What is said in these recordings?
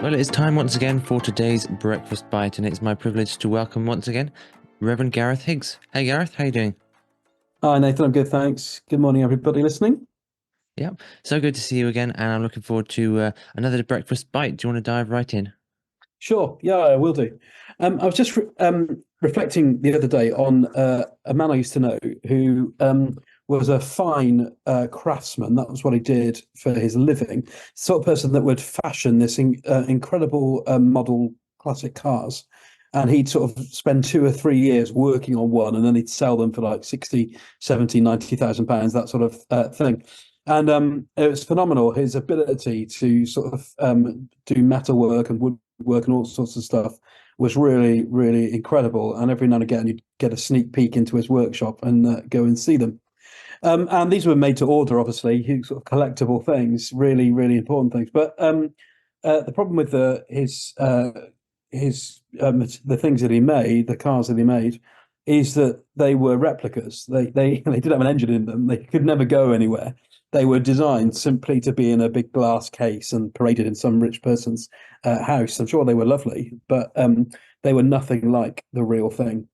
Well, it's time once again for today's breakfast bite, and it's my privilege to welcome once again Revd Gareth Higgs. Hey Gareth, how you doing? Hi, Nathan. I'm good, thanks. Good morning, everybody listening. Yeah, so good to see you again, and I'm looking forward to another breakfast bite. Do you want to dive right in? Sure. Yeah, I will do. I was just reflecting the other day on a man I used to know who was a fine craftsman. That was what he did for his living. Sort of person that would fashion this incredible model classic cars. And he'd sort of spend 2 or 3 years working on one, and then he'd sell them for like 60, 70, 90,000 pounds, that sort of thing. And it was phenomenal, his ability to sort of do metalwork and woodwork and all sorts of stuff was really, really incredible. And every now and again, you'd get a sneak peek into his workshop and go and see them. And these were made to order, obviously, sort of collectible things, really, really important things. But the problem with the things that he made, the cars that he made, is that they were replicas. They didn't have an engine in them. They could never go anywhere. They were designed simply to be in a big glass case and paraded in some rich person's house. I'm sure they were lovely, but they were nothing like the real thing.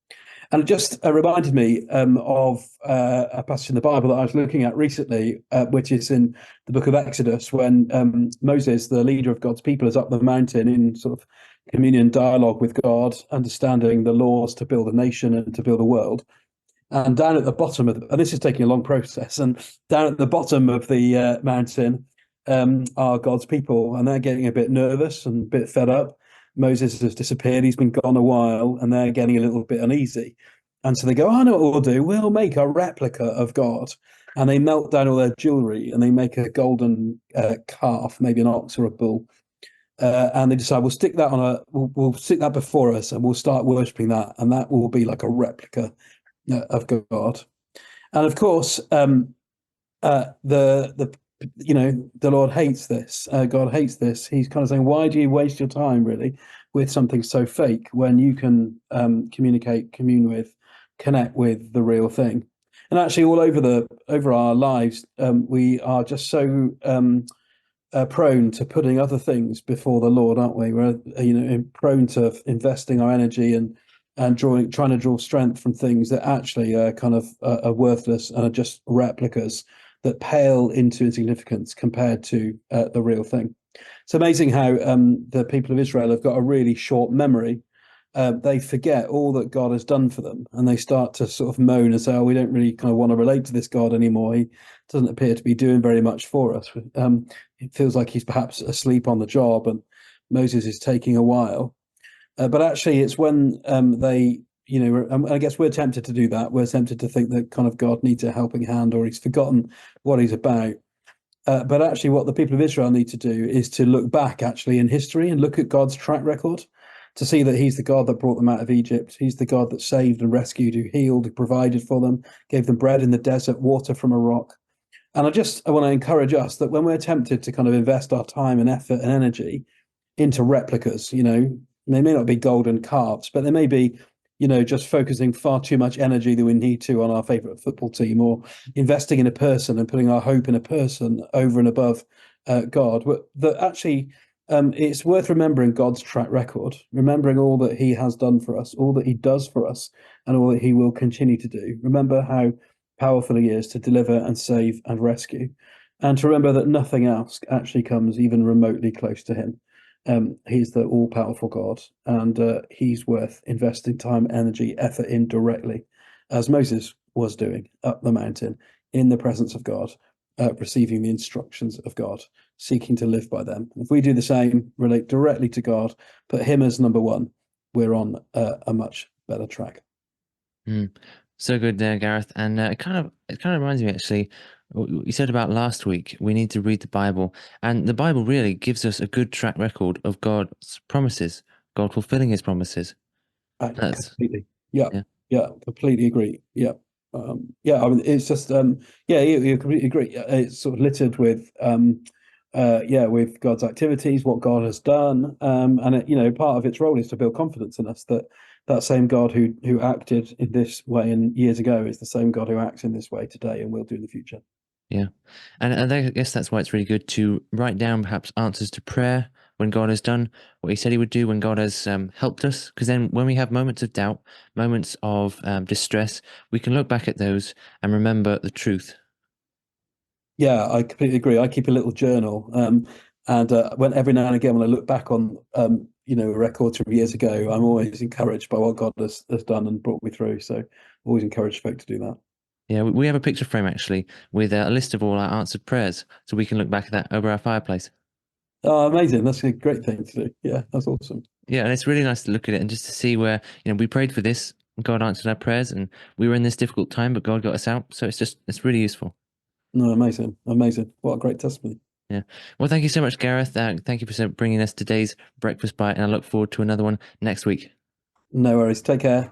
And it just reminded me of a passage in the Bible that I was looking at recently, which is in the book of Exodus, when Moses, the leader of God's people, is up the mountain in sort of communion dialogue with God, understanding the laws to build a nation and to build a world. And down at the bottom of, and this is taking a long process, and down at the bottom of the mountain are God's people, and they're getting a bit nervous and a bit fed up. Moses has disappeared; he's been gone a while, and they're getting a little bit uneasy. And so they go, "I know what we'll do. We'll make a replica of God." And they melt down all their jewelry, and they make a golden calf, maybe an ox or a bull. And they decide we'll stick that before us, and we'll start worshipping that, and that will be like a replica of God. And of course, the the Lord hates this. God hates this. He's kind of saying, why do you waste your time really with something so fake when you can commune with, connect with the real thing? And actually, all over our lives, we are just so prone to putting other things before the Lord, aren't we? We're prone to investing our energy and trying to draw strength from things that actually are kind of are worthless and are just replicas that pale into insignificance compared to the real thing. It's amazing how the people of Israel have got a really short memory. They forget all that God has done for them, and they start to sort of moan and say, "Oh, we don't really kind of want to relate to this God anymore. He doesn't appear to be doing very much for us. It feels like he's perhaps asleep on the job, and Moses is taking a while." But actually, it's when they, I guess we're tempted to do that. We're tempted to think that kind of God needs a helping hand, or he's forgotten what he's about. But actually, what the people of Israel need to do is to look back actually in history and look at God's track record to see that he's the God that brought them out of Egypt. He's the God that saved and rescued, who healed, who provided for them, gave them bread in the desert, water from a rock. And I want to encourage us that when we're tempted to kind of invest our time and effort and energy into replicas, they may not be golden calves, but they may be, just focusing far too much energy that we need to on our favorite football team, or investing in a person and putting our hope in a person over and above God. That actually, it's worth remembering God's track record, remembering all that he has done for us, all that he does for us, and all that he will continue to do. Remember how powerful he is to deliver and save and rescue, and to remember that nothing else actually comes even remotely close to him. He's the all-powerful God, and he's worth investing time, energy, effort in directly, as Moses was doing up the mountain in the presence of God, receiving the instructions of God, seeking to live by them. If we do the same, relate directly to God, put him as number one, we're on a much better track. Mm. So good there, Gareth. And it kind of reminds me actually, what you said about last week. We need to read the Bible, and the Bible really gives us a good track record of God's promises, God fulfilling His promises. That's Completely. Yeah. yeah. Yeah. Completely agree. Yeah. Yeah. I mean, it's just, yeah, you completely agree. It's sort of littered with, with God's activities, what God has done. And part of its role is to build confidence in us that that same God who acted in this way and years ago is the same God who acts in this way today and will do in the future. Yeah, and I guess that's why it's really good to write down perhaps answers to prayer when God has done what He said He would do, when God has helped us. Because then, when we have moments of doubt, moments of distress, we can look back at those and remember the truth. Yeah, I completely agree. I keep a little journal, and when every now and again, when I look back on records from years ago, I'm always encouraged by what God has done and brought me through. So, always encourage folk to do that. Yeah, we have a picture frame actually with a list of all our answered prayers, so we can look back at that over our fireplace. Oh, amazing! That's a great thing to do. Yeah, that's awesome. Yeah, and it's really nice to look at it and just to see where, we prayed for this, God answered our prayers, and we were in this difficult time, but God got us out. So it's really useful. No, amazing, amazing. What a great testimony. Yeah. Well, thank you so much, Gareth. Thank you for bringing us today's breakfast bite, and I look forward to another one next week. No worries. Take care.